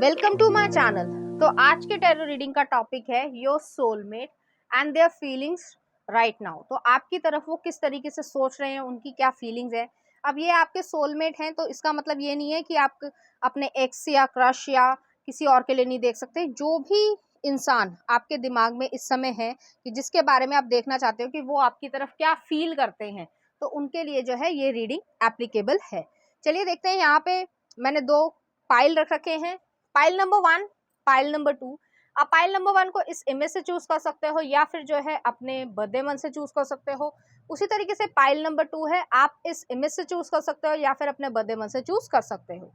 Welcome to my channel. तो आज के टैरो रीडिंग का टॉपिक है your soulmate and their feelings right now. तो आपकी तरफ वो किस तरीके से सोच रहे हैं, उनकी क्या फीलिंग्स है। अब ये आपके सोलमेट हैं तो इसका मतलब ये नहीं है कि आप अपने एक्स या क्रश या किसी और के लिए नहीं देख सकते। जो भी इंसान आपके दिमाग में इस समय है कि जिसके बारे में आप देखना चाहते हो कि वो आपकी तरफ क्या फील करते हैं, तो उनके लिए जो है ये रीडिंग एप्लीकेबल है। चलिए देखते हैं। यहाँ पे मैंने दो पाइल रख रखे हैं, पाइल नंबर 1, पाइल नंबर 2। आप पाइल नंबर 1 को इस इमेज से चूज कर सकते हो या फिर जो है अपने बर्थडे मंथ से चूज कर सकते हो। उसी तरीके से पाइल नंबर 2 है, आप इस इमेज से चूज कर सकते हो या फिर अपने बर्थडे मंथ से चूज कर सकते हो।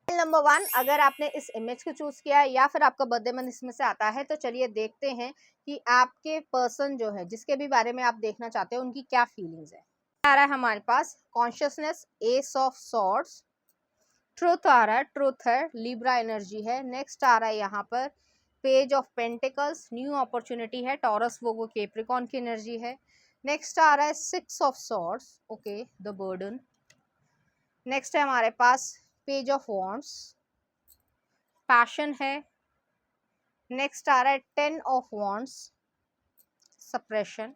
पाइल नंबर 1 अगर आपने इस इमेज को चूज किया है या फिर आपका बर्थडे मंथ इसमें से आता है, तो चलिए देखते हैं कि आपके पर्सन जो है जिसके भी बारे में आप देखना चाहते हो उनकी क्या फीलिंग्स है। आ रहा है हमारे पास consciousness, ace of swords, truth आ रहा है, ट्रुथ है, लिब्रा एनर्जी है। नेक्स्ट आ रहा है यहाँ पर page of pentacles, new opportunity है, टॉरस वोगो कैप्रिकॉर्न की एनर्जी है। नेक्स्ट आ रहा है six of swords, okay, the burden. Next है हमारे पास पेज ऑफ वॉन्ड्स, पैशन है। नेक्स्ट आ रहा है 10 ऑफ वॉन्ड्स, सप्रेशन।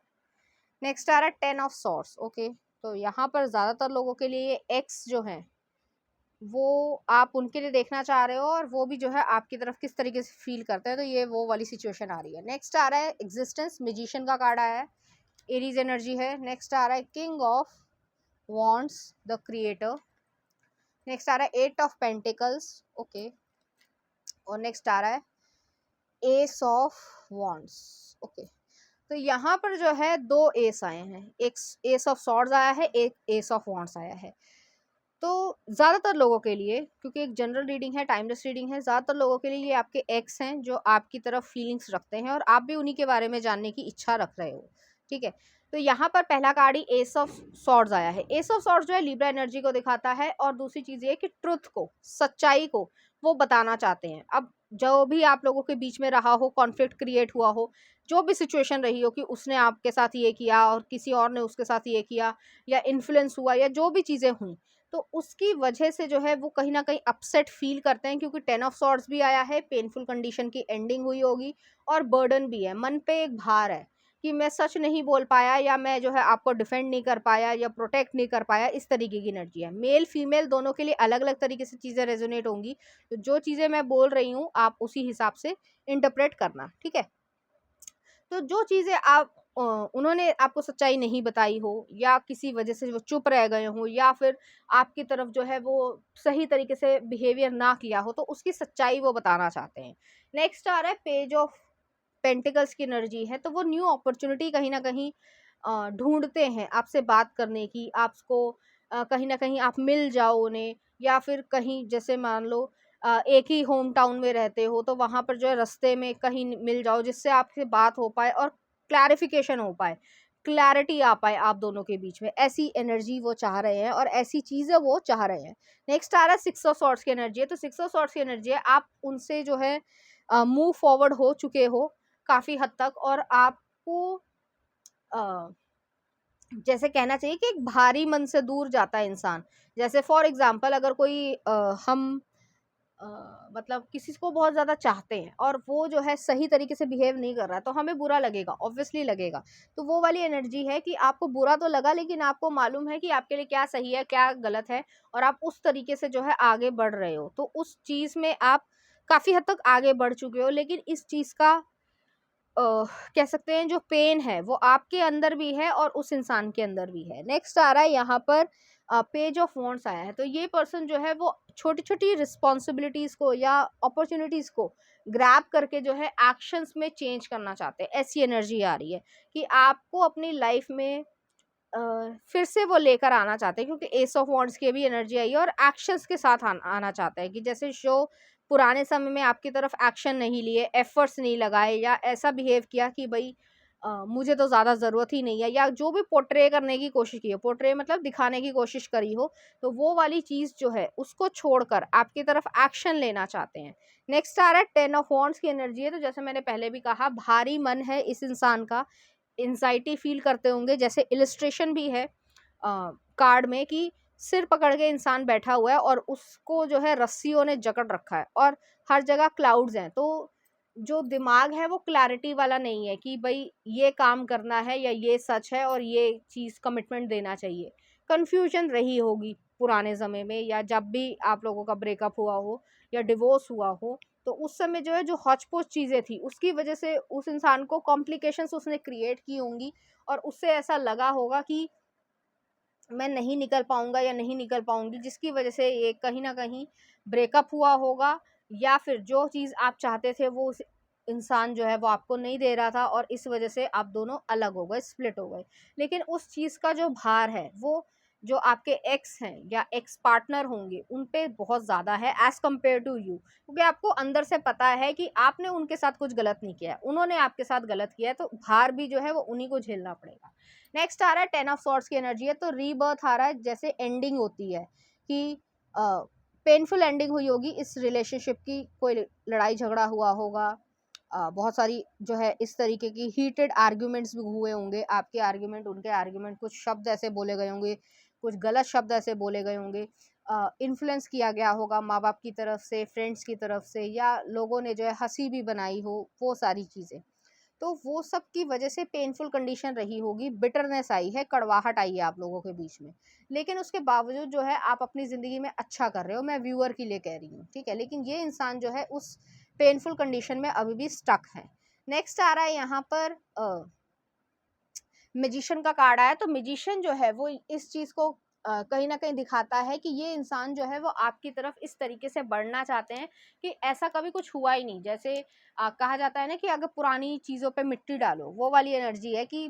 नेक्स्ट आ रहा है 10 ऑफ सॉर्ड्स, ओके। तो यहाँ पर ज़्यादातर लोगों के लिए ये एक्स जो है वो आप उनके लिए देखना चाह रहे हो और वो भी जो है आपकी तरफ किस तरीके से फील करते हैं, तो ये वो वाली सिचुएशन आ रही है। नेक्स्ट आ रहा है एग्जिस्टेंस, मैजिशियन का कार्ड आया है, एरीज एनर्जी है। नेक्स्ट आ रहा है king of wands, the creator. Next आ रहा है 8 ऑफ पेंटिकल्स, ओके। और नेक्स्ट आ रहा है एस ऑफ वॉन्ड्स, ओके। तो यहाँ पर जो है दो एस आए हैं, एक एस ऑफ सॉर्ड्स आया है, एक एस ऑफ वॉन्ड्स आया है। तो ज़्यादातर लोगों के लिए, क्योंकि एक जनरल रीडिंग है, टाइमलेस रीडिंग है, ज़्यादातर लोगों के लिए ये आपके एक्स हैं जो आपकी तरफ फीलिंग्स रखते हैं और आप भी उन्हीं के बारे में जानने की इच्छा रख रहे हो, ठीक है। तो यहाँ पर पहला card he S of swords आया है। एस ऑफ सॉर्ड्स जो है लिब्रा एनर्जी को दिखाता है और दूसरी चीज़ ये कि ट्रुथ को, सच्चाई को वो बताना चाहते हैं। अब जो भी आप लोगों के बीच में रहा हो, कॉन्फ्लिक्ट क्रिएट हुआ हो, जो भी सिचुएशन रही हो कि उसने आपके साथ ये किया और किसी और ने उसके साथ ये किया, या इन्फ्लुएंस हुआ, या जो भी चीज़ें हुई, तो उसकी वजह से जो है वो कहीं ना कहीं अपसेट फील करते हैं, क्योंकि 10 ऑफ सॉर्ड्स भी आया है, पेनफुल कंडीशन की एंडिंग हुई होगी, और बर्डन भी है, मन पे एक भार है कि मैं सच नहीं बोल पाया, या मैं जो है आपको डिफेंड नहीं कर पाया या प्रोटेक्ट नहीं कर पाया, इस तरीके की एनर्जी है। मेल फीमेल दोनों के लिए अलग अलग तरीके से चीज़ें रेजोनेट होंगी, तो जो चीज़ें मैं बोल रही हूँ आप उसी हिसाब से इंटरप्रेट करना, ठीक है। तो जो चीज़ें आप उन्होंने आपको सच्चाई नहीं बताई हो, या किसी वजह से वो चुप रह गए हों, या फिर आपकी तरफ जो है वो सही तरीके से बिहेवियर ना किया हो, तो उसकी सच्चाई वो बताना चाहते हैं। नेक्स्ट आ रहा है पेज ऑफ पेंटिकल्स की एनर्जी है, तो वो न्यू अपॉर्चुनिटी कहीं ना कहीं ढूंढते हैं आपसे बात करने की, आपको कहीं ना कहीं आप मिल जाओ उन्हें, या फिर कहीं जैसे मान लो एक ही होम टाउन में रहते हो तो वहाँ पर जो है रास्ते में कहीं मिल जाओ जिससे आपसे बात हो पाए और क्लैरिफिकेशन हो पाए, क्लैरिटी आ पाए आप दोनों के बीच में। ऐसी एनर्जी वो चाह रहे हैं और ऐसी चीज़ें वो चाह रहे हैं। नेक्स्ट आ रहा है सिक्स ऑफ सॉर्ड्स की एनर्जी है, तो सिक्स ऑफ सॉर्ड्स की एनर्जी है आप उनसे जो है मूव फॉरवर्ड हो चुके हो काफ़ी हद तक, और आपको जैसे कहना चाहिए कि एक भारी मन से दूर जाता है इंसान। जैसे फॉर एग्जांपल अगर कोई हम अ, मतलब किसी को बहुत ज़्यादा चाहते हैं और वो जो है सही तरीके से बिहेव नहीं कर रहा है, तो हमें बुरा लगेगा, ऑब्वियसली लगेगा। तो वो वाली एनर्जी है कि आपको बुरा तो लगा, लेकिन आपको मालूम है कि आपके लिए क्या सही है क्या गलत है, और आप उस तरीके से जो है आगे बढ़ रहे हो। तो उस चीज़ में आप काफ़ी हद तक आगे बढ़ चुके हो, लेकिन इस चीज़ का कह सकते हैं जो पेन है वो आपके अंदर भी है और उस इंसान के अंदर भी है। नेक्स्ट आ रहा है यहाँ पर पेज ऑफ वॉन्ड्स आया है, तो ये पर्सन जो है वो छोटी छोटी रिस्पॉन्सिबिलिटीज़ को या अपॉर्चुनिटीज़ को ग्रैब करके जो है एक्शंस में चेंज करना चाहते हैं। ऐसी एनर्जी आ रही है कि आपको अपनी लाइफ में फिर से वो लेकर आना चाहते हैं, क्योंकि एस ऑफ वॉन्ड्स की भी एनर्जी आई है और एक्शंस के साथ आना चाहता है कि जैसे शो पुराने समय में आपकी तरफ एक्शन नहीं लिए, एफर्ट्स नहीं लगाए, या ऐसा बिहेव किया कि भाई मुझे तो ज़्यादा ज़रूरत ही नहीं है, या जो भी पोर्ट्रे करने की कोशिश की हो, पोर्ट्रे मतलब दिखाने की कोशिश करी हो, तो वो वाली चीज़ जो है उसको छोड़कर आपकी तरफ एक्शन लेना चाहते हैं। नेक्स्ट आ रहा है 10 ऑफ वॉन्ड्स की एनर्जी है, तो जैसे मैंने पहले भी कहा भारी मन है इस इंसान का, एंजाइटी फील करते होंगे। जैसे इलिस्ट्रेशन भी है कार्ड में कि सिर पकड़ के इंसान बैठा हुआ है और उसको जो है रस्सियों ने जकड़ रखा है और हर जगह क्लाउड्स हैं। तो जो दिमाग है वो क्लैरिटी वाला नहीं है कि भाई ये काम करना है या ये सच है और ये चीज़ कमिटमेंट देना चाहिए। कन्फ्यूजन रही होगी पुराने समय में, या जब भी आप लोगों का ब्रेकअप हुआ हो या डिवोर्स हुआ हो, तो उस समय जो है जो हौच-पौच चीज़ें थी उसकी वजह से उस इंसान को कॉम्प्लिकेशंस उसने क्रिएट की होंगी और उससे ऐसा लगा होगा कि मैं नहीं निकल पाऊँगा या नहीं निकल पाऊँगी, जिसकी वजह से ये कहीं न कहीं ब्रेकअप हुआ होगा, या फिर जो चीज़ आप चाहते थे वो उस इंसान जो है वो आपको नहीं दे रहा था और इस वजह से आप दोनों अलग हो गए, स्प्लिट हो गए। लेकिन उस चीज़ का जो भार है वो जो आपके एक्स हैं या एक्स पार्टनर होंगे उन पे बहुत ज़्यादा है एज़ कम्पेयर टू यू, क्योंकि आपको अंदर से पता है कि आपने उनके साथ कुछ गलत नहीं किया है, उन्होंने आपके साथ गलत किया है, तो भार भी जो है वो उन्हीं को झेलना पड़ेगा। नेक्स्ट आ रहा है 10 ऑफ सॉर्ड्स की एनर्जी है, तो रीबर्थ आ रहा है, जैसे एंडिंग होती है कि पेनफुल एंडिंग हुई होगी इस रिलेशनशिप की, कोई लड़ाई झगड़ा हुआ होगा, बहुत सारी जो है इस तरीके की हीटेड आर्ग्यूमेंट्स भी हुए होंगे, आपके आर्ग्यूमेंट उनके आर्ग्यूमेंट, कुछ शब्द ऐसे बोले गए होंगे, कुछ गलत शब्द ऐसे बोले गए होंगे, इन्फ्लुएंस किया गया होगा माँ बाप की तरफ से, फ्रेंड्स की तरफ से, या लोगों ने जो है हंसी भी बनाई हो, वो सारी चीज़ें। तो वो सब की वजह से पेनफुल कंडीशन रही होगी, बिटरनेस आई है, कड़वाहट आई है आप लोगों के बीच में। लेकिन उसके बावजूद जो है आप अपनी ज़िंदगी में अच्छा कर रहे हो, मैं व्यूअर के लिए कह रही हूँ, ठीक है? लेकिन ये इंसान जो है उस पेनफुल कंडीशन में अभी भी स्टक है। नेक्स्ट आ रहा है यहाँ पर मैजिशियन का कार्ड आया, तो मैजिशियन जो है वो इस चीज़ को कहीं न कहीं दिखाता है कि ये इंसान जो है वो आपकी तरफ इस तरीके से बढ़ना चाहते हैं कि ऐसा कभी कुछ हुआ ही नहीं। जैसे कहा जाता है ना कि अगर पुरानी चीज़ों पे मिट्टी डालो, वो वाली एनर्जी है कि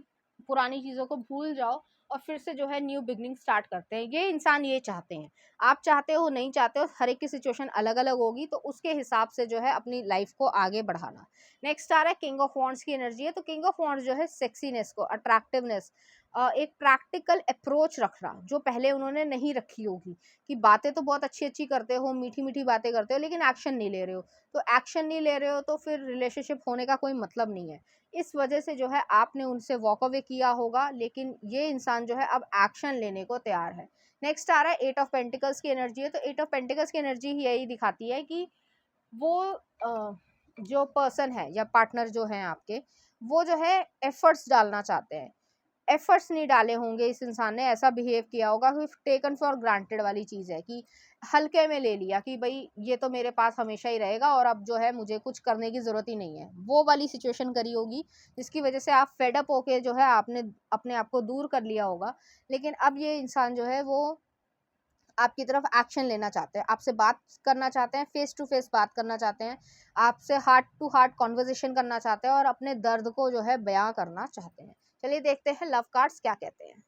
पुरानी चीज़ों को भूल जाओ और फिर से जो है न्यू बिगिनिंग स्टार्ट करते हैं। ये इंसान ये चाहते हैं। आप चाहते हो, नहीं चाहते हो, हर एक की सिचुएशन अलग-अलग होगी, तो उसके हिसाब से जो है अपनी लाइफ़ को आगे बढ़ाना। नेक्स्ट आ रहा है किंग ऑफ वॉन्ड्स की एनर्जी है, तो किंग ऑफ वॉन्ड्स जो है सेक्सीनेस को, अट्रैक्टिवनेस, एक प्रैक्टिकल अप्रोच रखना जो पहले उन्होंने नहीं रखी होगी, कि बातें तो बहुत अच्छी अच्छी करते हो, मीठी मीठी बातें करते हो, लेकिन एक्शन नहीं ले रहे हो। तो एक्शन नहीं ले रहे हो तो फिर रिलेशनशिप होने का कोई मतलब नहीं है। इस वजह से जो है आपने उनसे वॉक अवे किया होगा, लेकिन ये इंसान जो है अब एक्शन लेने को तैयार है। नेक्स्ट आ रहा है एट ऑफ पेंटिकल्स की एनर्जी है, तो एट ऑफ पेंटिकल्स की एनर्जी ही यही दिखाती है कि वो जो पर्सन है या पार्टनर जो है आपके, वो जो है एफर्ट्स डालना चाहते हैं। एफर्ट्स नहीं डाले होंगे इस इंसान ने, ऐसा बिहेव किया होगा कि टेकन फॉर ग्रांटेड वाली चीज़ है कि हल्के में ले लिया कि भाई ये तो मेरे पास हमेशा ही रहेगा और अब जो है मुझे कुछ करने की ज़रूरत ही नहीं है। वो वाली सिचुएशन करी होगी जिसकी वजह से आप फेड अप होके जो है आपने अपने आप को दूर कर लिया होगा। लेकिन अब ये इंसान जो है वो आपकी तरफ एक्शन लेना चाहते हैं, आपसे बात करना चाहते हैं, फेस टू फेस बात करना चाहते हैं, आपसे हार्ट टू हार्ट कॉन्वर्जेशन करना चाहते हैं और अपने दर्द को जो है बयां करना चाहते हैं। चलिए देखते हैं लव कार्ड्स क्या कहते हैं।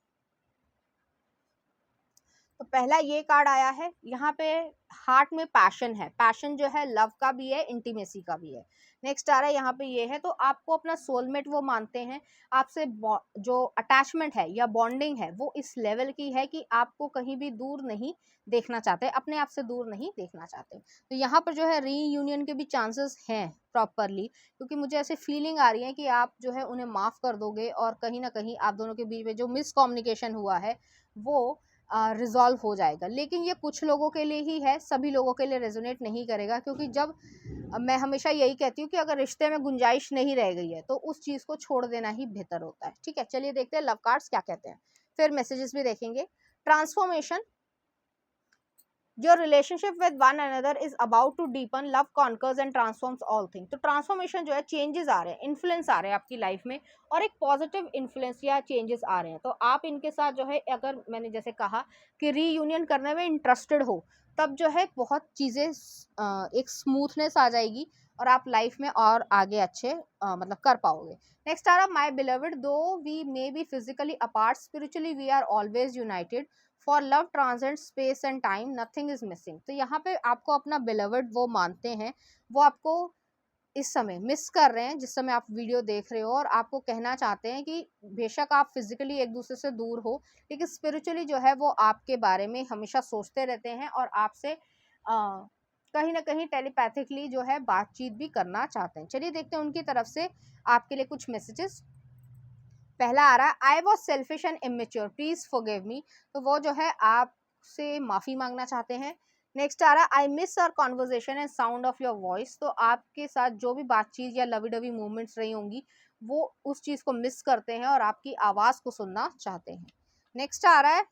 तो पहला ये कार्ड आया है, यहाँ पे हार्ट में पैशन है, पैशन जो है लव का भी है, इंटीमेसी का भी है। नेक्स्ट आ रहा है यहाँ पे ये है, तो आपको अपना सोलमेट वो मानते हैं, आपसे जो अटैचमेंट है या बॉन्डिंग है वो इस लेवल की है कि आपको कहीं भी दूर नहीं देखना चाहते, अपने आप से दूर नहीं देखना चाहते। तो यहाँ पर जो है रीयूनियन के भी चांसेस हैं प्रॉपरली, क्योंकि मुझे ऐसे फीलिंग आ रही है कि आप जो है उन्हें माफ़ कर दोगे और कहीं ना कहीं आप दोनों के बीच में जो मिसकम्युनिकेशन हुआ है वो रिज़ॉल्व हो जाएगा। लेकिन ये कुछ लोगों के लिए ही है, सभी लोगों के लिए रेजोनेट नहीं करेगा, क्योंकि जब मैं हमेशा यही कहती हूँ कि अगर रिश्ते में गुंजाइश नहीं रह गई है तो उस चीज़ को छोड़ देना ही बेहतर होता है। ठीक है, चलिए देखते हैं लव कार्ड्स क्या कहते हैं, फिर मैसेजेस भी देखेंगे। Transformation, your relationship with one another is about to deepen, love conquers and transforms all things। तो ट्रांसफॉर्मेशन जो है, चेंजेस आ रहे हैं, इन्फ्लुएंस आ रहे हैं आपकी लाइफ में और एक पॉजिटिव इन्फ्लुएंस या चेंजेस आ रहे हैं। तो आप इनके साथ जो है, अगर मैंने जैसे कहा कि रीयूनियन करने में इंटरेस्टेड हो, तब जो है बहुत चीज़ें एक स्मूथनेस आ जाएगी और आप लाइफ में और आगे अच्छे मतलब कर पाओगे। नेक्स्ट आ रहा my beloved, though we may be physically apart, spiritually we are always united, for love transcend space and time, nothing is missing. तो यहाँ पे आपको अपना बिलवड वो मानते हैं, वो आपको इस समय मिस कर रहे हैं जिस समय आप वीडियो देख रहे हो, और आपको कहना चाहते हैं कि बेशक आप फिजिकली एक दूसरे से दूर हो, लेकिन स्पिरिचुअली जो है वो आपके बारे में हमेशा सोचते रहते हैं और आपसे कहीं ना कहीं टेलीपैथिकली जो है बातचीत भी करना चाहते हैं। चलिए देखते हैं उनकी तरफ से आपके लिए कुछ मैसेजेस। पहला आ रहा है, I was selfish and immature, please forgive me. तो वो जो है आप आपसे माफ़ी मांगना चाहते हैं। नेक्स्ट आ रहा है I miss our conversation and sound of your voice. तो आपके साथ जो भी बातचीत या लवी डवी मूवमेंट्स रही होंगी वो उस चीज़ को मिस करते हैं और आपकी आवाज़ को सुनना चाहते हैं। नेक्स्ट आ रहा है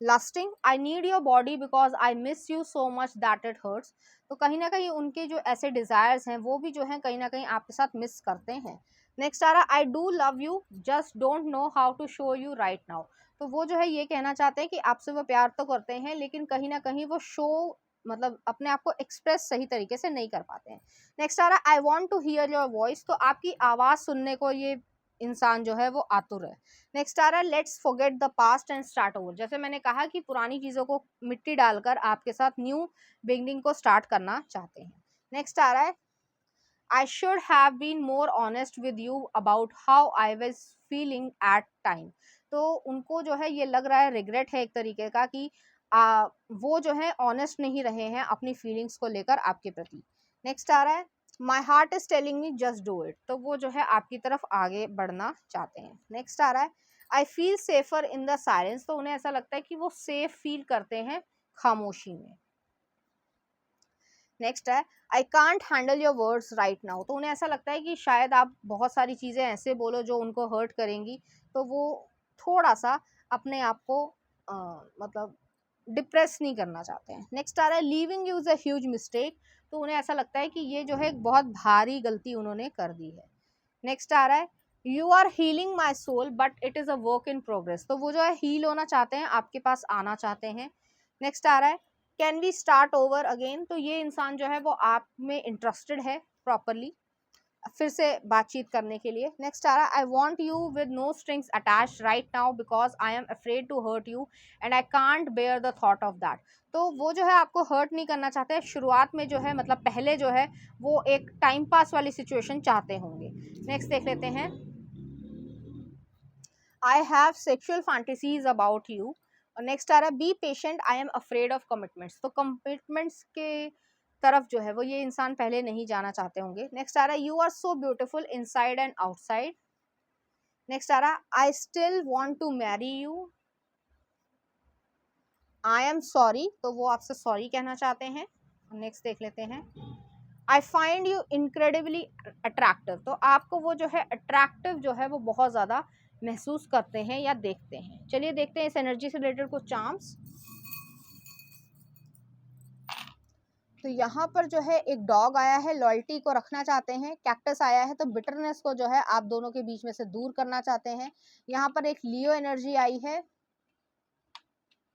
lusting I need your body because I miss you so much that it hurts. तो कहीं ना कहीं उनके जो ऐसे डिजायर्स हैं वो भी जो है कहीं ना कहीं आपके साथ मिस करते हैं। नेक्स्ट आ रहा है I do love you just don't know how to show you right now. तो वो जो है ये कहना चाहते हैं कि आपसे वो प्यार तो करते हैं लेकिन कहीं ना कहीं वो शो मतलब अपने आप को एक्सप्रेस सही तरीके से नहीं कर पाते हैं। नेक्स्ट आ रहा है I want to hear your voice. तो आपकी आवाज़ सुनने को ये इंसान जो है वो आतुर है। नेक्स्ट आ रहा है let's forget the past and start over. जैसे मैंने कहा कि पुरानी चीज़ों को मिट्टी डालकर आपके साथ न्यू बिगनिंग को स्टार्ट करना चाहते हैं। नेक्स्ट आ रहा है I should have been more honest with you about how I was feeling at time. तो उनको जो है ये लग रहा है रिग्रेट है एक तरीके का कि वो जो है ऑनेस्ट नहीं रहे हैं अपनी फीलिंग्स को लेकर आपके प्रति। नेक्स्ट आ रहा है my heart is telling me just do it. तो वो जो है आपकी तरफ आगे बढ़ना चाहते हैं। नेक्स्ट आ रहा है I feel safer in the silence. तो उन्हें ऐसा लगता है कि वो सेफ फील करते हैं खामोशी में। नेक्स्ट है I can't handle your words right now. तो उन्हें ऐसा लगता है कि शायद आप बहुत सारी चीज़ें ऐसे बोलो जो उनको हर्ट करेंगी, तो वो थोड़ा सा अपने आप को मतलब डिप्रेस नहीं करना चाहते हैं। नेक्स्ट आ रहा है leaving you is a huge mistake. तो उन्हें ऐसा लगता है कि ये जो है एक बहुत भारी गलती उन्होंने कर दी है। नेक्स्ट आ रहा है you are healing my soul but it is a work in progress. तो वो जो है हील होना चाहते हैं, आपके पास आना चाहते हैं। नेक्स्ट आ रहा है can we start over again. तो ये इंसान जो है वो आप में इंटरेस्टेड है प्रॉपरली फिर से बातचीत करने के लिए। नेक्स्ट आ रहा है I want you with no strings attach right now because I am afraid to hurt you and I can't bear the thought of that. तो वो जो है आपको हर्ट नहीं करना चाहते। शुरुआत में जो है मतलब पहले जो है वो एक टाइम पास वाली सिचुएशन चाहते होंगे। नेक्स्ट देख लेते हैं I have sexual fantasies about you. और नेक्स्ट आ रहा है be patient I am afraid of commitments. तो कमिटमेंट्स के तरफ जो है वो ये इंसान पहले नहीं जाना चाहते होंगे। नेक्स्ट आ रहा है you are so beautiful inside and outside. Next आ रहा है I still want to marry you. I am sorry. तो वो आपसे सॉरी कहना चाहते हैं। नेक्स्ट देख लेते हैं I find you incredibly attractive. तो आपको वो जो है अट्रैक्टिव जो है वो बहुत ज़्यादा महसूस करते हैं या देखते हैं। चलिए देखते हैं इस एनर्जी से रिलेटेड कुछ चार्म्स। तो यहाँ पर जो है एक डॉग आया है, लॉयल्टी को रखना चाहते हैं। कैक्टस आया है तो बिटरनेस को जो है आप दोनों के बीच में से दूर करना चाहते हैं। यहाँ पर एक लियो एनर्जी आई है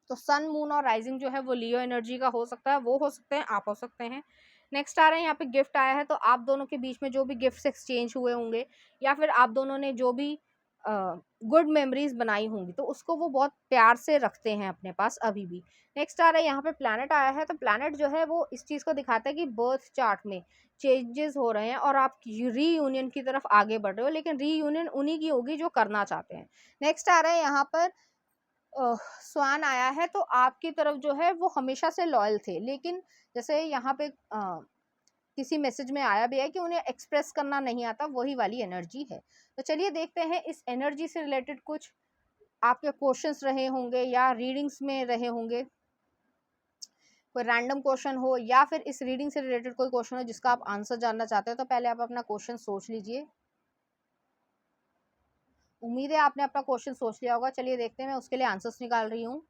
तो सन मून और राइजिंग जो है वो लियो एनर्जी का हो सकता है, वो हो सकते हैं, आप हो सकते हैं। नेक्स्ट आ रहे हैं यहाँ पे गिफ्ट आया है तो आप दोनों के बीच में जो भी गिफ्ट्स एक्सचेंज हुए होंगे या फिर आप दोनों ने जो भी गुड मेमोरीज बनाई होंगी तो उसको वो बहुत प्यार से रखते हैं अपने पास अभी भी। नेक्स्ट आ रहा है यहाँ पे प्लैनेट आया है तो प्लैनेट जो है वो इस चीज़ को दिखाता है कि बर्थ चार्ट में चेंजेस हो रहे हैं और आप रीयूनियन की तरफ आगे बढ़ रहे हो, लेकिन रीयूनियन उन्हीं की होगी जो करना चाहते हैं। नेक्स्ट आ रहा है यहाँ पर स्वान आया है तो आपकी तरफ जो है वो हमेशा से लॉयल थे, लेकिन जैसे यहाँ पे किसी मैसेज में आया भी है कि उन्हें एक्सप्रेस करना नहीं आता, वही वाली एनर्जी है। तो चलिए देखते हैं इस एनर्जी से रिलेटेड कुछ आपके क्वेश्चंस रहे होंगे या रीडिंग्स में रहे होंगे, कोई रैंडम क्वेश्चन हो या फिर इस रीडिंग से रिलेटेड कोई क्वेश्चन हो जिसका आप आंसर जानना चाहते हो। तो पहले आप अपना क्वेश्चन सोच लीजिए। उम्मीद है आपने अपना क्वेश्चन सोच लिया होगा। चलिए देखते हैं, मैं उसके लिए आंसर्स निकाल रही हूँ।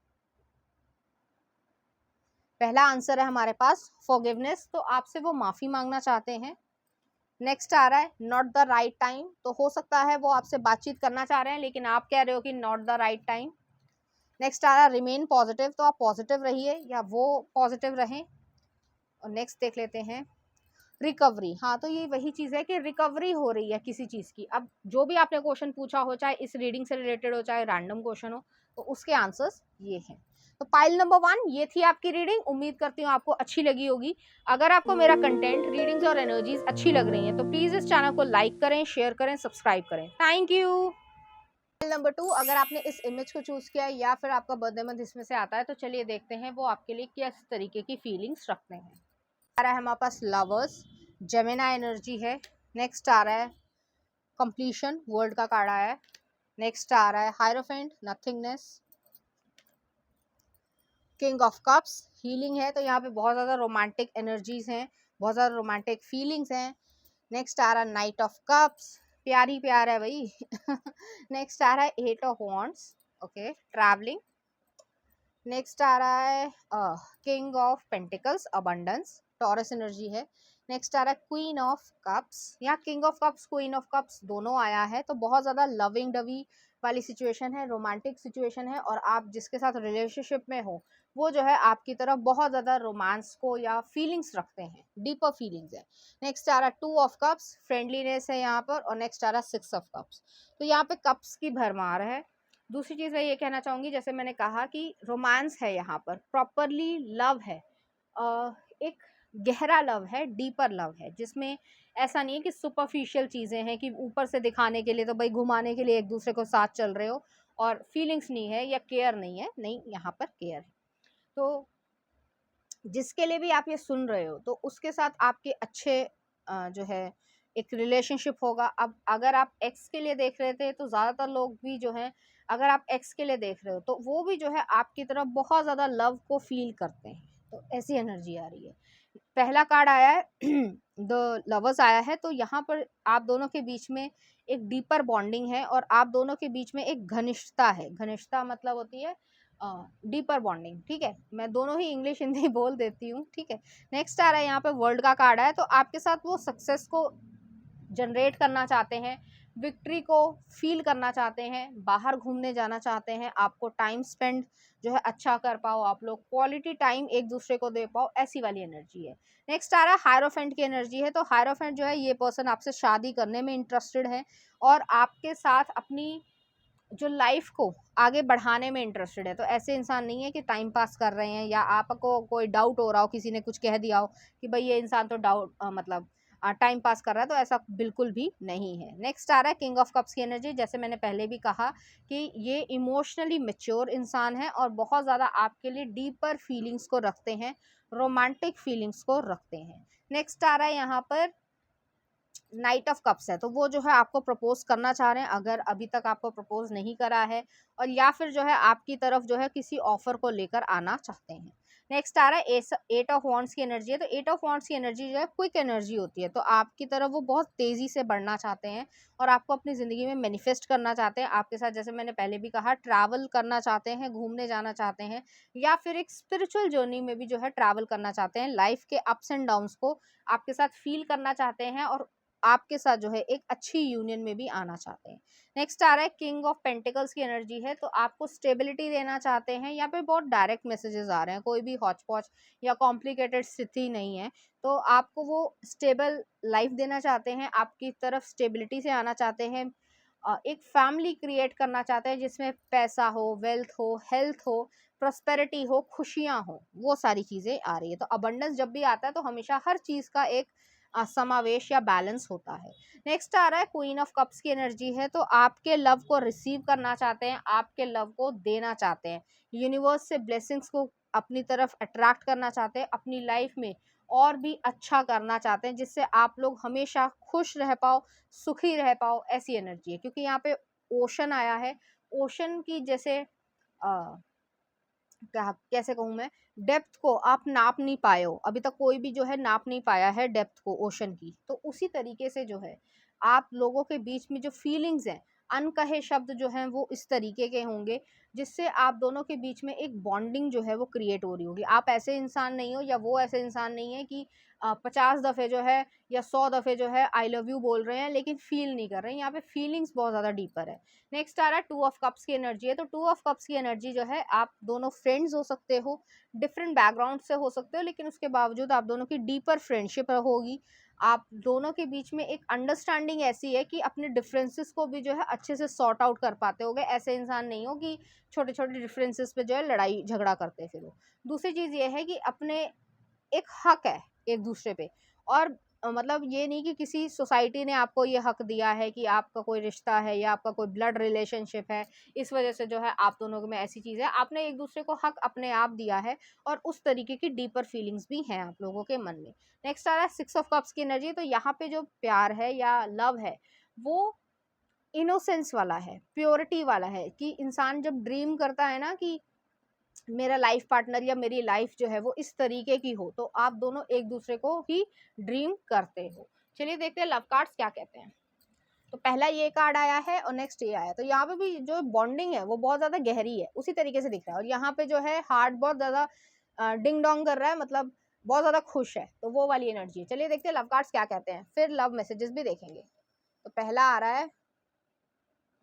पहला आंसर है हमारे पास फॉरगिवनेस। तो आपसे वो माफ़ी मांगना चाहते हैं। नेक्स्ट आ रहा है नॉट द राइट टाइम। तो हो सकता है वो आपसे बातचीत करना चाह रहे हैं लेकिन आप कह रहे हो कि not the right time. Next आ रहा है रिमेन पॉजिटिव। तो आप पॉजिटिव रहिए या वो पॉजिटिव रहें। और नेक्स्ट देख लेते हैं रिकवरी। हाँ, तो ये वही चीज़ है कि रिकवरी हो रही है किसी चीज़ की। अब जो भी आपने क्वेश्चन पूछा हो, चाहे इस रीडिंग से रिलेटेड हो चाहे रैंडम क्वेश्चन हो, तो उसके आंसर्स ये हैं। तो पाइल नंबर 1 ये थी आपकी रीडिंग। उम्मीद करती हूँ आपको अच्छी लगी होगी। अगर आपको मेरा कंटेंट, रीडिंग्स और एनर्जीज अच्छी लग रही हैं तो प्लीज़ इस चैनल को लाइक करें, शेयर करें, सब्सक्राइब करें। Thank you. पाइल नंबर 2, अगर आपने इस इमेज को चूज़ किया या फिर आपका बर्थडे मंथ इसमें से आता है तो चलिए देखते हैं वो आपके लिए किस तरीके की फीलिंग्स रखते हैं। आ रहा है हमारे पास लवर्स, जेमिनी एनर्जी है। नेक्स्ट आ रहा है कंप्लीशन, वर्ल्ड का कार्ड आया है। नेक्स्ट आ रहा है hierophant, nothingness. King of cups healing है, तो यहाँ पे बहुत ज़्यादा रोमांटिक एनर्जीज हैं, बहुत ज़्यादा रोमांटिक फीलिंग्स हैं। नेक्स्ट आ रहा नाइट ऑफ कप्स, प्यार ही प्यार है भाई। नेक्स्ट आ रहा है eight of wands, okay, travelling. Next आ रहा है king of pentacles, abundance, Taurus energy है। नेक्स्ट आ रहा है क्वीन ऑफ कप्स, यहाँ king of cups queen of cups दोनों आया है, तो बहुत ज़्यादा लविंग डवी वाली सिचुएशन है, रोमांटिक सिचुएशन है, और आप जिसके साथ रिलेशनशिप में हो वो जो है आपकी तरफ बहुत ज़्यादा रोमांस को या फीलिंग्स रखते हैं, डीपर फीलिंग्स है। नेक्स्ट आ रहा है टू ऑफ कप्स, फ्रेंडलीनेस है यहाँ पर, और नेक्स्ट आ रहा है सिक्स ऑफ कप्स, तो यहाँ पे कप्स की भरमार है। दूसरी चीज़ मैं ये कहना चाहूँगी, जैसे मैंने कहा कि रोमांस है यहाँ पर, प्रॉपरली लव है, एक गहरा लव है, डीपर लव है, जिसमें ऐसा नहीं है कि सुपरफिशियल चीज़ें हैं कि ऊपर से दिखाने के लिए, तो भाई घुमाने के लिए एक दूसरे को साथ चल रहे हो, और फीलिंग्स नहीं है या केयर नहीं है, नहीं, यहाँ पर केयर है। तो जिसके लिए भी आप ये सुन रहे हो तो उसके साथ आपके अच्छे जो है एक रिलेशनशिप होगा। अब अगर आप एक्स के लिए देख रहे थे तो ज़्यादातर लोग भी जो है, अगर आप एक्स के लिए देख रहे हो तो वो भी जो है आपकी तरफ बहुत ज़्यादा लव को फील करते हैं, तो ऐसी एनर्जी आ रही है। पहला कार्ड आया है द लवर्स आया है, तो यहाँ पर आप दोनों के बीच में एक डीपर बॉन्डिंग है, और आप दोनों के बीच में एक घनिष्ठता है। घनिष्ठता मतलब होती है डीपर बॉन्डिंग, ठीक है, मैं दोनों ही इंग्लिश हिंदी बोल देती हूँ, ठीक है। नेक्स्ट आ रहा है यहाँ पे वर्ल्ड का कार्ड है, तो आपके साथ वो सक्सेस को जनरेट करना चाहते हैं, विक्ट्री को फील करना चाहते हैं, बाहर घूमने जाना चाहते हैं, आपको टाइम स्पेंड जो है अच्छा कर पाओ, आप लोग क्वालिटी टाइम एक दूसरे को दे पाओ, ऐसी वाली एनर्जी है। नेक्स्ट आ रहा है हायरोफेंट की एनर्जी है, तो हायरोफेंट जो है ये पर्सन आपसे शादी करने में इंटरेस्टेड है, और आपके साथ अपनी जो लाइफ को आगे बढ़ाने में इंटरेस्टेड है। तो ऐसे इंसान नहीं है कि टाइम पास कर रहे हैं, या आपको कोई डाउट हो रहा हो, किसी ने कुछ कह दिया हो कि भाई ये इंसान तो डाउट मतलब टाइम पास कर रहा है, तो ऐसा बिल्कुल भी नहीं है। नेक्स्ट आ रहा है किंग ऑफ कप्स की एनर्जी, जैसे मैंने पहले भी कहा कि ये इमोशनली मैच्योर इंसान है, और बहुत ज़्यादा आपके लिए डीपर फीलिंग्स को रखते हैं, रोमांटिक फीलिंग्स को रखते हैं। नेक्स्ट आ रहा है यहाँ पर नाइट ऑफ कप्स है, तो वो जो है आपको प्रपोज करना चाह रहे हैं, अगर अभी तक आपको प्रपोज नहीं करा है, और या फिर जो है आपकी तरफ जो है किसी ऑफर को लेकर आना चाहते हैं। नेक्स्ट आ रहा है एट ऑफ वॉन्ड्स की एनर्जी है, तो एट ऑफ वॉन्ड्स की एनर्जी जो है क्विक एनर्जी होती है, तो आपकी तरफ वो बहुत तेज़ी से बढ़ना चाहते हैं, और आपको अपनी ज़िंदगी में मैनिफेस्ट करना चाहते हैं आपके साथ, जैसे मैंने पहले भी कहा, ट्रैवल करना चाहते हैं, घूमने जाना चाहते हैं, या फिर एक स्पिरिचुअल जर्नी में भी जो है ट्रैवल करना चाहते हैं, लाइफ के अप्स एंड डाउन्स को आपके साथ फील करना चाहते हैं, और आपके साथ जो है एक अच्छी यूनियन में भी आना चाहते हैं। नेक्स्ट आ रहा है किंग ऑफ पेंटिकल्स की एनर्जी है, तो आपको स्टेबिलिटी देना चाहते हैं, यहाँ पे बहुत डायरेक्ट मैसेजेस आ रहे हैं, कोई भी हॉच पॉच या कॉम्प्लिकेटेड स्थिति नहीं है, तो आपको वो स्टेबल लाइफ देना चाहते हैं, आपकी तरफ स्टेबिलिटी से आना चाहते हैं, एक फैमिली क्रिएट करना चाहते हैं जिसमें पैसा हो, वेल्थ हो, हेल्थ हो, प्रॉस्पेरिटी हो, खुशियाँ हो, वो सारी चीज़ें आ रही है। तो अबंडेंस जब भी आता है तो हमेशा हर चीज़ का एक समावेश या बैलेंस होता है। नेक्स्ट आ रहा है क्वीन ऑफ कप्स की एनर्जी है, तो आपके लव को रिसीव करना चाहते हैं, आपके लव को देना चाहते हैं, यूनिवर्स से ब्लेसिंग्स को अपनी तरफ अट्रैक्ट करना चाहते हैं, अपनी लाइफ में और भी अच्छा करना चाहते हैं, जिससे आप लोग हमेशा खुश रह पाओ, सुखी रह पाओ, ऐसी एनर्जी है। क्योंकि यहाँ पे ओशन आया है, ओशन की जैसे क्या कैसे कहूँ मैं, डेप्थ को आप नाप नहीं पाए हो अभी तक, कोई भी जो है नाप नहीं पाया है डेप्थ को ओशन की, तो उसी तरीके से जो है आप लोगों के बीच में जो फीलिंग्स हैं, अनकहे शब्द जो हैं वो इस तरीके के होंगे, जिससे आप दोनों के बीच में एक बॉन्डिंग जो है वो क्रिएट हो रही होगी। आप ऐसे इंसान नहीं हो, या वो ऐसे इंसान नहीं है कि 50 दफ़े जो है या 100 दफ़े जो है आई लव यू बोल रहे हैं लेकिन फील नहीं कर रहे हैं, यहाँ पे फीलिंग्स बहुत ज़्यादा डीपर है। नेक्स्ट आ रहा है टू ऑफ कप्स की एनर्जी है, तो टू ऑफ कप्स की एनर्जी जो है, आप दोनों फ्रेंड्स हो सकते हो, डिफरेंट बैकग्राउंड से हो सकते हो, लेकिन उसके बावजूद आप दोनों की डीपर फ्रेंडशिप होगी। आप दोनों के बीच में एक अंडरस्टैंडिंग ऐसी है कि अपने डिफरेंसेस को भी जो है अच्छे से सॉर्ट आउट कर पाते होगे, ऐसे इंसान नहीं हो कि छोटे छोटे डिफरेंसेस पे जो है लड़ाई झगड़ा करते फिरो। दूसरी चीज़ ये है कि अपने एक हक है एक दूसरे पे, और मतलब ये नहीं कि किसी सोसाइटी ने आपको ये हक दिया है कि आपका कोई रिश्ता है या आपका कोई ब्लड रिलेशनशिप है, इस वजह से जो है आप दोनों में ऐसी चीज़ है, आपने एक दूसरे को हक अपने आप दिया है, और उस तरीके की डीपर फीलिंग्स भी हैं आप लोगों के मन में। नेक्स्ट आ रहा है सिक्स ऑफ कप्स की एनर्जी, तो यहाँ पे जो प्यार है या लव है वो इनोसेंस वाला है, प्योरिटी वाला है, कि इंसान जब ड्रीम करता है ना कि मेरा लाइफ पार्टनर या मेरी लाइफ जो है वो इस तरीके की हो, तो आप दोनों एक दूसरे को ही ड्रीम करते हो। चलिए देखते हैं लव कार्ड्स क्या कहते हैं। तो पहला ये कार्ड आया है और नेक्स्ट ये आया, तो यहाँ पे भी जो बॉन्डिंग है वो बहुत ज्यादा गहरी है, उसी तरीके से दिख रहा है। और यहाँ पे जो है हार्ट बहुत ज्यादा डिंग डोंग कर रहा है, मतलब बहुत ज्यादा खुश है, तो वो वाली एनर्जी है। चलिए देखते हैं लव कार्ड्स क्या कहते हैं, फिर लव मैसेजेस भी देखेंगे। तो पहला आ रहा है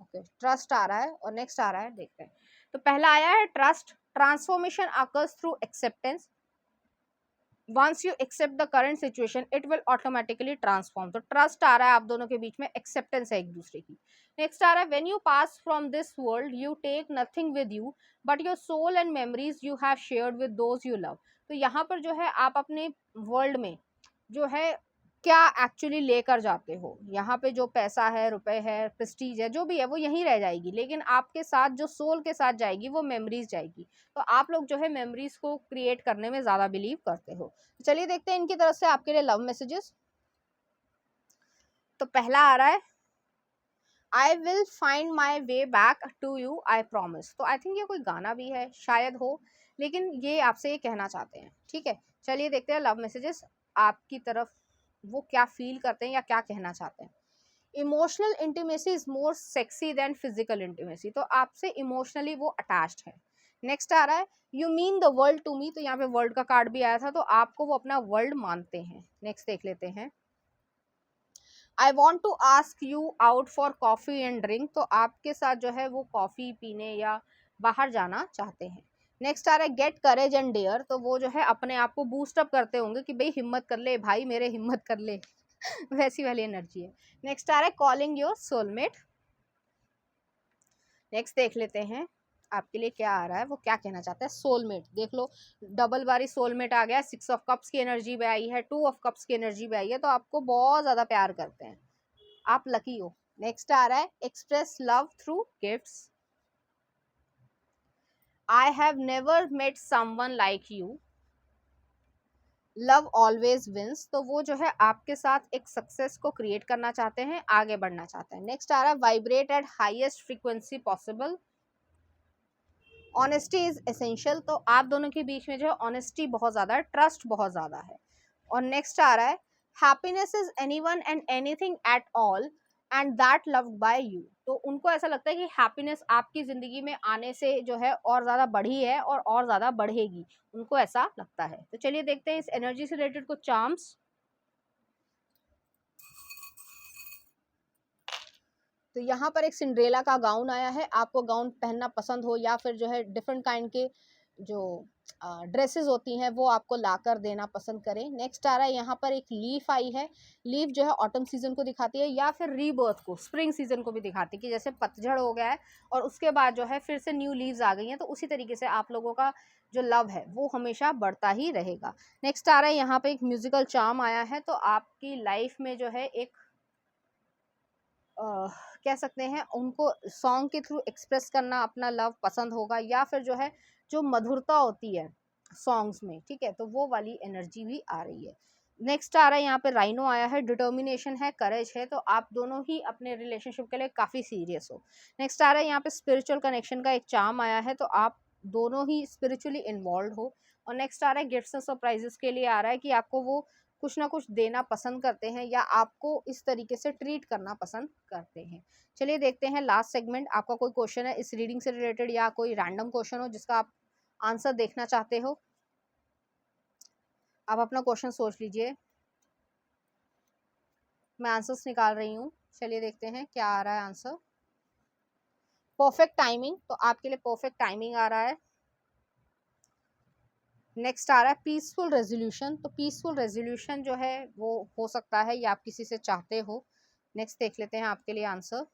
ओके ट्रस्ट आ रहा है, और नेक्स्ट आ रहा है देखते हैं। तो पहला आया है trust, transformation occurs through acceptance, once you accept the current situation it will automatically transform. तो ट्रस्ट आ रहा है आप दोनों के बीच में, एक्सेप्टेंस है एक दूसरे की। नेक्स्ट आ रहा है when you pass from this world you take nothing with you but your soul and memories you have shared with those you love. तो यहाँ पर जो है आप अपने वर्ल्ड में जो है क्या एक्चुअली लेकर जाते हो, यहाँ पे जो पैसा है, रुपए है, प्रेस्टीज है, जो भी है वो यहीं रह जाएगी, लेकिन आपके साथ जो सोल के साथ जाएगी वो मेमोरीज जाएगी। तो आप लोग जो है मेमोरीज को क्रिएट करने में ज्यादा बिलीव करते हो। चलिए देखते हैं इनकी तरफ से आपके लिए लव मैसेजेस। तो पहला आ रहा है I will find my way back to you I promise. तो आई थिंक ये कोई गाना भी है शायद हो, लेकिन ये आपसे ये कहना चाहते हैं, ठीक है। चलिए देखते हैं लव मैसेजेस आपकी तरफ वो क्या फील करते हैं या क्या कहना चाहते हैं। Emotional intimacy is more sexy than physical intimacy. तो आपसे इमोशनली वो अटैच्ड है। नेक्स्ट आ रहा है you mean the world to me. तो यहाँ पे वर्ल्ड का कार्ड भी आया था, तो आपको वो अपना वर्ल्ड मानते हैं। नेक्स्ट देख लेते हैं I want to ask you out for coffee and drink. तो आपके साथ जो है वो कॉफी पीने या बाहर जाना चाहते हैं। नेक्स्ट आ रहा है गेट करेज एंड डेयर। तो वो जो है अपने आप को बूस्ट अप करते होंगे कि भाई हिम्मत कर ले भाई मेरे, हिम्मत कर ले वैसी वाली एनर्जी है। नेक्स्ट आ रहा है कॉलिंग योर सोलमेट। नेक्स्ट देख लेते हैं आपके लिए क्या आ रहा है, वो क्या कहना चाहता है। सोलमेट देख लो, डबल बारी सोलमेट आ गया, 6 ऑफ कप्स की एनर्जी भी आई है, 2 ऑफ कप्स की एनर्जी भी आई है, तो आपको बहुत ज्यादा प्यार करते हैं, आप लकी हो। नेक्स्ट आ रहा है express love through gifts, I have never met someone like you, love always wins. तो वो जो है आपके साथ एक सक्सेस को क्रिएट करना चाहते हैं, आगे बढ़ना चाहते हैं। नेक्स्ट आ रहा है vibrate eight highest frequency possible, honesty is essential. तो आप दोनों के बीच में जो है ऑनेस्टी बहुत ज्यादा है, ट्रस्ट बहुत ज्यादा है। और नेक्स्ट आ रहा है happiness is anyone and anything at all and that loved by you. तो उनको ऐसा लगता है कि हैप्पीनेस आपकी जिंदगी में आने से जो है और ज्यादा बढ़ी है और ज्यादा बढ़ेगी, उनको ऐसा लगता है। तो चलिए देखते हैं इस एनर्जी से रिलेटेड कुछ चार्म्स। तो यहाँ पर एक सिंड्रेला का गाउन आया है, आपको गाउन पहनना पसंद हो या फिर जो है डिफरेंट काइंड के जो ड्रेसेस होती हैं वो आपको लाकर देना पसंद करें। नेक्स्ट आ रहा है यहाँ पर एक लीफ आई है, लीफ जो है ऑटम सीजन को दिखाती है या फिर रीबर्थ को, स्प्रिंग सीजन को भी दिखाती है कि जैसे पतझड़ हो गया है और उसके बाद जो है फिर से न्यू लीव्स आ गई हैं, तो उसी तरीके से आप लोगों का जो लव है वो हमेशा बढ़ता ही रहेगा। नेक्स्ट आ रहा है यहाँ पे एक म्यूजिकल चार्म आया है, तो आपकी लाइफ में जो है एक कह सकते हैं उनको सॉन्ग के थ्रू एक्सप्रेस करना अपना लव पसंद होगा, या फिर जो है जो मधुरता होती है सॉन्ग्स में, ठीक है, तो वो वाली एनर्जी भी आ रही है। नेक्स्ट आ रहा है यहाँ पे राइनो आया है, डिटर्मिनेशन है, करेज है, तो आप दोनों ही अपने रिलेशनशिप के लिए काफ़ी सीरियस हो। नेक्स्ट आ रहा है यहाँ पे स्पिरिचुअल कनेक्शन का एक चार्म आया है, तो आप दोनों ही स्पिरिचुअली इन्वॉल्व हो। और नेक्स्ट आ रहा है गिफ्ट्स एंड सरप्राइजेस के लिए आ रहा है कि आपको वो कुछ ना कुछ देना पसंद करते हैं या आपको इस तरीके से ट्रीट करना पसंद करते हैं। चलिए देखते हैं लास्ट सेगमेंट, आपका कोई क्वेश्चन है इस रीडिंग से रिलेटेड या कोई रैंडम क्वेश्चन हो जिसका आप आंसर देखना चाहते हो, आप अपना क्वेश्चन सोच लीजिए, मैं आंसर्स निकाल रही हूँ। चलिए देखते हैं क्या आ रहा है आंसर। परफेक्ट टाइमिंग, तो आपके लिए परफेक्ट टाइमिंग आ रहा है। नेक्स्ट आ रहा है पीसफुल रेजोल्यूशन, तो पीसफुल रेजोल्यूशन जो है वो हो सकता है या आप किसी से चाहते हो। नेक्स्ट देख लेते हैं आपके लिए आंसर।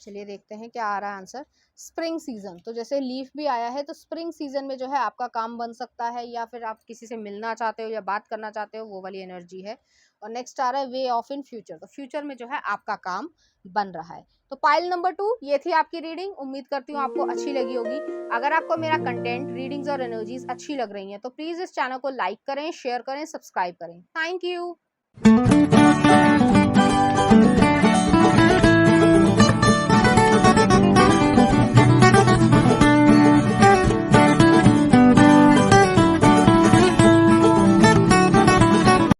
चलिए देखते हैं क्या आ रहा है आंसर। स्प्रिंग सीजन, तो जैसे लीफ भी आया है, तो स्प्रिंग सीजन में जो है आपका काम बन सकता है या फिर आप किसी से मिलना चाहते हो या बात करना चाहते हो, वो वाली एनर्जी है। और नेक्स्ट आ रहा है वे ऑफ इन फ्यूचर, तो फ्यूचर में जो है आपका काम बन रहा है। तो पाइल नंबर 2 ये थी आपकी रीडिंग, उम्मीद करती हूँ आपको अच्छी लगी होगी। अगर आपको मेरा कंटेंट, रीडिंग्स और एनर्जीज अच्छी लग रही हैं तो प्लीज इस चैनल को लाइक करें, शेयर करें, सब्सक्राइब करें। Thank you.